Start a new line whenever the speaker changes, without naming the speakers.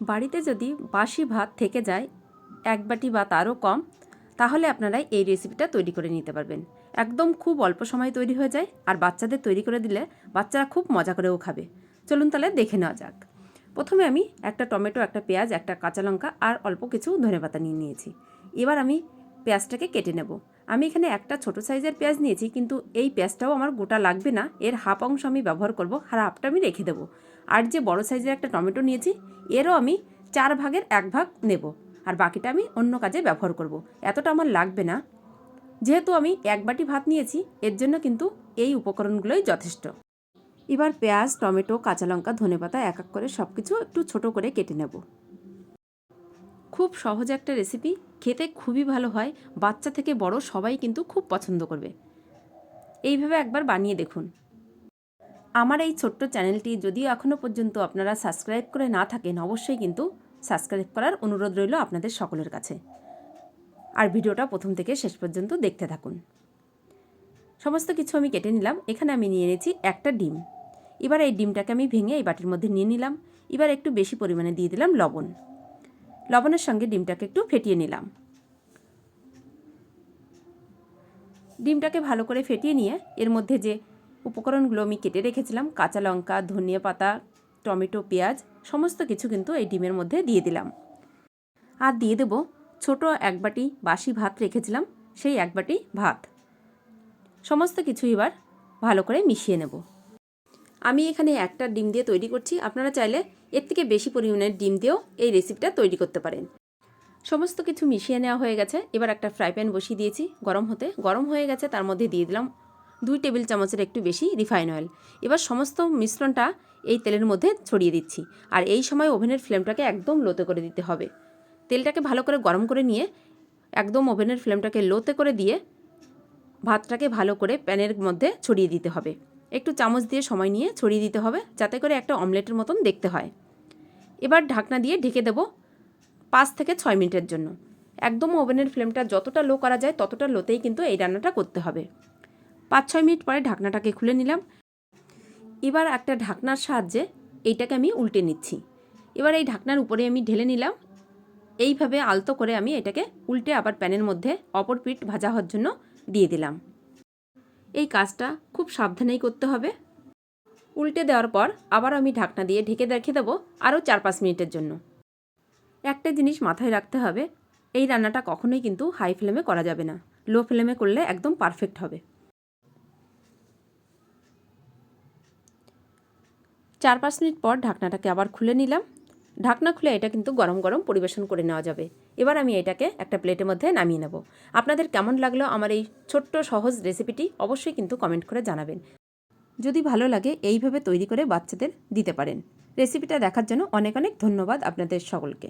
বাড়িতে যদি বাসি ভাত থেকে যায় এক বাটি বা তারও কম, তাহলে আপনারা এই রেসিপিটা তৈরি করে নিতে পারবেন। একদম খুব অল্প সময়ে তৈরি হয়ে যায়, আর বাচ্চাদের তৈরি করে দিলে বাচ্চারা খুব মজা করেও খাবে। চলুন তাহলে দেখে নেওয়া যাক। প্রথমে আমি একটা টমেটো, একটা পেঁয়াজ, একটা কাঁচা লঙ্কা আর অল্প কিছু ধনেপাতা নিয়ে নিয়েছি। এবার আমি পেঁয়াজটাকে কেটে নেব। আমি এখানে একটা ছোট সাইজের পেঁয়াজ নিয়েছি, কিন্তু এই পেঁয়াজটাও আমার গোটা লাগবে না, এর হাফ অংশ আমি ব্যবহার করব, আর হাফটা আমি রেখে দেবো। আর যে বড় সাইজের একটা টমেটো নিয়েছি, এরও আমি 4 ভাগের 1 ভাগ নেব, আর বাকিটা আমি অন্য কাজে ব্যবহার করব। এতটা আমার লাগবে না, যেহেতু আমি 1 বাটি ভাত নিয়েছি, এর জন্য কিন্তু এই উপকরণগুলোই যথেষ্ট। এবার পেঁয়াজ, টমেটো, কাঁচা লঙ্কা, ধনেপাতা এক এক করে সব কিছু একটু ছোট করে কেটে নেব। খুব সহজ একটা রেসিপি, খেতে খুবই ভালো হয়, বাচ্চা থেকে বড় সবাই কিন্তু খুব পছন্দ করবে। এইভাবে একবার বানিয়ে দেখুন। আমার এই ছোট্ট চ্যানেলটি যদিও এখনও পর্যন্ত আপনারা সাবস্ক্রাইব করে না থাকেন, অবশ্যই কিন্তু সাবস্ক্রাইব করার অনুরোধ রইল আপনাদের সকলের কাছে। আর ভিডিওটা প্রথম থেকে শেষ পর্যন্ত দেখতে থাকুন। সমস্ত কিছু আমি কেটে নিলাম। এখানে আমি নিয়ে নিয়েছি একটা ডিম। এবার এই ডিমটাকে আমি ভেঙে এই বাটির মধ্যে নিয়ে নিলাম। এবার একটু বেশি পরিমাণে দিয়ে দিলাম লবণ। লবণের সঙ্গে ডিমটাকে একটু ফেটিয়ে নিলাম। ডিমটাকে ভালো করে ফেটিয়ে নিয়ে এর মধ্যে যে উপকরণগুলো আমি কেটে রেখেছিলাম, কাঁচা লঙ্কা, ধনিয়া পাতা, টমেটো, পেঁয়াজ, সমস্ত কিছু কিন্তু এই ডিমের মধ্যে দিয়ে দিলাম। আর দিয়ে দেব ছোট 1 বাটি বাসি ভাত রেখেছিলাম, সেই 1 বাটি ভাত। সমস্ত কিছু এবার ভালো করে মিশিয়ে নেব। আমি এখানে একটা ডিম দিয়ে তৈরি করছি, আপনারা চাইলে এর থেকে বেশি পরিমাণের ডিম দিয়েও এই রেসিপিটা তৈরি করতে পারেন। সমস্ত কিছু মিশিয়ে নেওয়া হয়ে গেছে। এবার একটা ফ্রাই প্যান বসিয়ে দিয়েছি গরম হতে। গরম হয়ে গেছে, তার মধ্যে দিয়ে দিলাম 2 টেবিল চামচের একটু বেশি রিফাইন অয়েল। এবার সমস্ত মিশ্রণটা এই তেলের মধ্যে ছড়িয়ে দিচ্ছি, আর এই সময় ওভেনের ফ্লেমটাকে একদম লোতে করে দিতে হবে। তেলটাকে ভালো করে গরম করে নিয়ে একদম ওভেনের ফ্লেমটাকে লোতে করে দিয়ে ভাতটাকে ভালো করে প্যানের মধ্যে ছড়িয়ে দিতে হবে। একটু চামচ দিয়ে সময় নিয়ে ছড়িয়ে দিতে হবে, যাতে করে একটা অমলেটের মতন দেখতে হয়। এবার ঢাকনা দিয়ে ঢেকে দেব 5 থেকে 6 মিনিটের জন্য। একদম ওভেনের ফ্লেমটা যতটা লো করা যায় ততটা লোতেই কিন্তু এই রান্নাটা করতে হবে। 5-6 মিনিট পরে ঢাকনাটাকে খুলে নিলাম। এবার একটা ঢাকনার সাহায্যে এইটাকে আমি উল্টে নিচ্ছি। এবার এই ঢাকনার উপরে আমি ঢেলে নিলাম। এইভাবে আলতো করে আমি এটাকে উল্টে আবার প্যানের মধ্যে অপর পিঠ ভাজা হওয়ার জন্য দিয়ে দিলাম। এই কাজটা খুব সাবধানেই করতে হবে। উল্টে দেওয়ার পর আবার আমি ঢাকনা দিয়ে ঢেকে রেখে দেবো আরও 4-5 মিনিটের জন্য। একটা জিনিস মাথায় রাখতে হবে, এই রান্নাটা কখনোই কিন্তু হাই ফ্লেমে করা যাবে না, লো ফ্লেমে করলে একদম পারফেক্ট হবে। 4-5 মিনিট পর ঢাকনাটাকে আবার খুলে নিলাম। ঢাকনা খুলে এটা কিন্তু গরম গরম পরিবেশন করে নেওয়া যাবে। এবার আমি এটাকে একটা প্লেটের মধ্যে নামিয়ে নেব। আপনাদের কেমন লাগলো আমার এই ছোট্ট সহজ রেসিপিটি অবশ্যই কিন্তু কমেন্ট করে জানাবেন। যদি ভালো লাগে এইভাবে তৈরি করে বাচ্চাদের দিতে পারেন। রেসিপিটা দেখার জন্য অনেক অনেক ধন্যবাদ আপনাদের সকলকে।